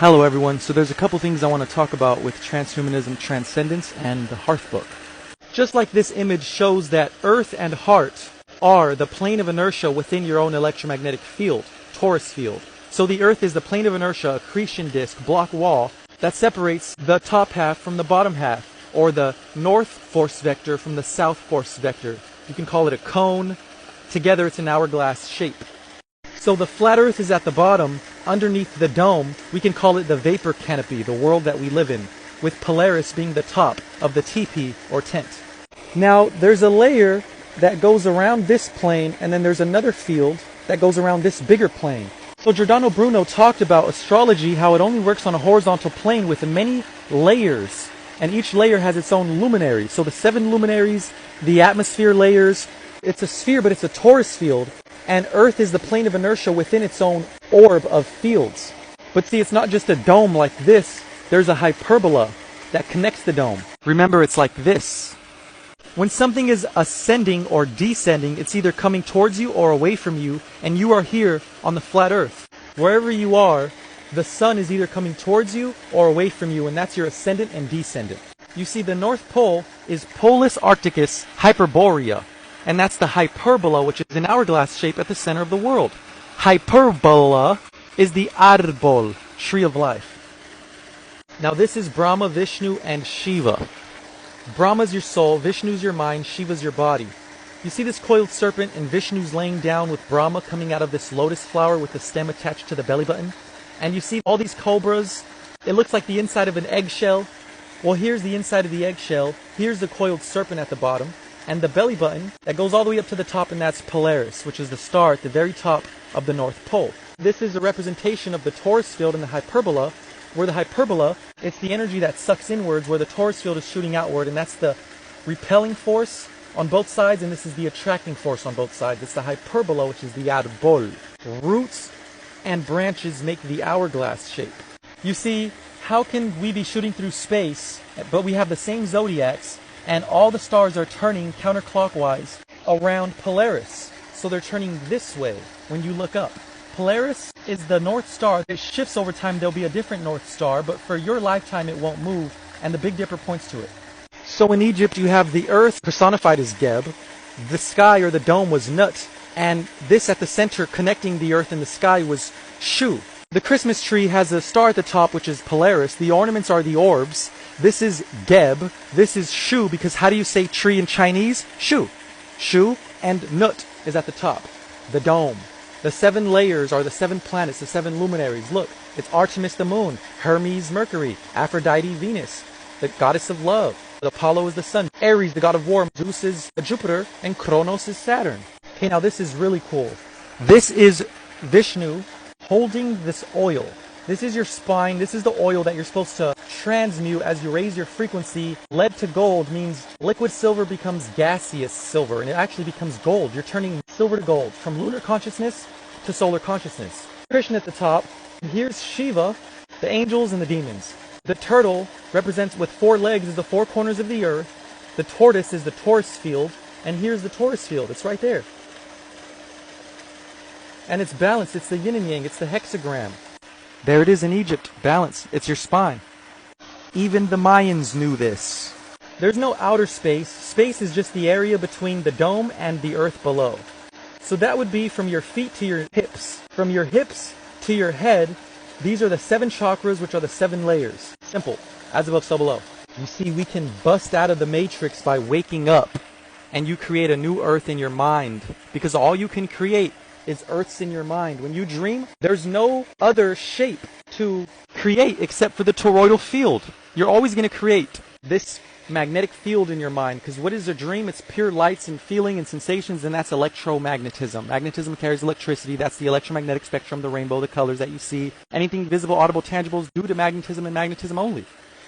Hello everyone, so there's a couple things I want to talk about with transhumanism, transcendence, and the Hearth book. Just like this image shows that Earth and Heart are the plane of inertia within your own electromagnetic field, torus field. So the Earth is the plane of inertia, accretion disk, block wall, that separates the top half from the bottom half, or the north force vector from the south force vector. You can call it a cone. Together it's an hourglass shape. So the flat Earth is at the bottom. Underneath the dome, we can call it the vapor canopy, the world that we live in, with Polaris being the top of the teepee or tent. Now, there's a layer that goes around this plane, and then there's another field that goes around this bigger plane. So Giordano Bruno talked about astrology, how it only works on a horizontal plane with many layers, and each layer has its own luminary. So the 7 luminaries, the atmosphere layers, it's a sphere, but it's a torus field. And Earth is the plane of inertia within its own orb of fields. But see, it's not just a dome like this. There's a hyperbola that connects the dome. Remember, it's like this. When something is ascending or descending, it's either coming towards you or away from you, and you are here on the flat Earth. Wherever you are, the sun is either coming towards you or away from you, and that's your ascendant and descendant. You see, the North Pole is Polus Arcticus Hyperborea. And that's the hyperbola, which is an hourglass shape at the center of the world. Hyperbola is the arbol, tree of life. Now this is Brahma, Vishnu, and Shiva. Brahma's your soul, Vishnu's your mind, Shiva's your body. You see this coiled serpent, and Vishnu's laying down with Brahma coming out of this lotus flower with the stem attached to the belly button. And you see all these cobras. It looks like the inside of an eggshell. Well, here's the inside of the eggshell. Here's the coiled serpent at the bottom. And the belly button that goes all the way up to the top, and that's Polaris, which is the star at the very top of the North Pole. This is a representation of the torus field and the hyperbola, where the hyperbola, it's the energy that sucks inwards, where the torus field is shooting outward, and that's the repelling force on both sides, and this is the attracting force on both sides. It's the hyperbola, which is the arbol. Roots and branches make the hourglass shape. You see, how can we be shooting through space, but we have the same zodiacs, and all the stars are turning counterclockwise around Polaris. So they're turning this way when you look up. Polaris is the North Star. It shifts over time. There'll be a different North Star, but for your lifetime it won't move, and the Big Dipper points to it. So in Egypt you have the earth personified as Geb, the sky or the dome was Nut, and this at the center connecting the earth and the sky was Shu. The Christmas tree has a star at the top, which is Polaris. The ornaments are the orbs. This is Geb. This is Shu, because how do you say tree in Chinese? Shu. Shu, and Nut is at the top. The dome. The 7 layers are the 7 planets, the 7 luminaries. Look, it's Artemis the moon, Hermes Mercury, Aphrodite Venus, the goddess of love. Apollo is the sun, Ares the god of war, Zeus is Jupiter, and Kronos is Saturn. Okay, now this is really cool. This is Vishnu holding this oil. This is your spine. This is the oil that you're supposed to transmute as you raise your frequency. Lead to gold means liquid silver becomes gaseous silver, and it actually becomes gold. You're turning silver to gold, from lunar consciousness to solar consciousness. Krishna at the top. Here's Shiva, the angels and the demons. The turtle represents, with 4 legs, is the 4 corners of the earth. The tortoise is the torus field, and here's the torus field. It's right there. And it's balanced. It's the yin and yang. It's the hexagram. There it is in Egypt. Balance. It's your spine. Even the Mayans knew this. There's no outer space. Space is just the area between the dome and the earth below. So that would be from your feet to your hips. From your hips to your head, these are the 7 chakras, which are the 7 layers. Simple. As above, so below. You see, we can bust out of the matrix by waking up, and you create a new earth in your mind, because all you can create is earths in your mind. When you dream, there's no other shape to create except for the toroidal field. You're always going to create this magnetic field in your mind, because what is a dream? It's pure lights and feeling and sensations, and that's electromagnetism. Magnetism carries electricity. That's the electromagnetic spectrum, the rainbow, the colors that you see. Anything visible, audible, tangible is due to magnetism and magnetism only.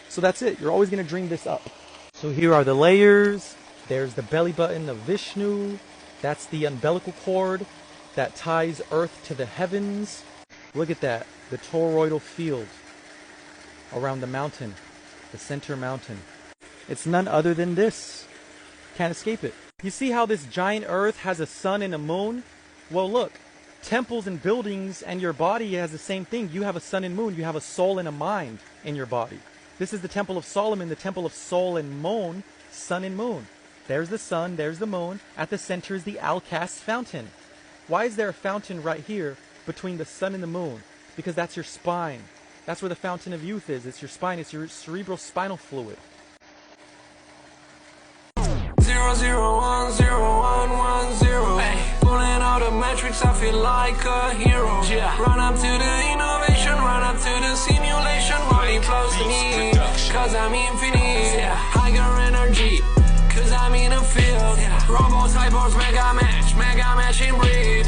So that's it. You're always going to dream this up. So here are the layers. There's the belly button of Vishnu. That's the umbilical cord that ties Earth to the heavens. Look at that, the toroidal field around the mountain, the center mountain. It's none other than this. Can't escape it. You see how this giant Earth has a sun and a moon? Well, look, temples and buildings, and your body has the same thing. You have a sun and moon. You have a soul and a mind in your body. This is the Temple of Solomon, the Temple of Soul and Moon, sun and moon. There's the sun, there's the moon. At the center is the Al-Kas fountain. Why is there a fountain right here between the sun and the moon? Because that's your spine. That's where the fountain of youth is. It's your spine. It's your cerebral spinal fluid. 0010110. Pulling out the matrix, I feel like a hero. Run up to the innovation, run up to the simulation. Money flows to me, cause I'm infinite. Higher energy, cause I'm in a field. Robo cyborgs, mega match in breed.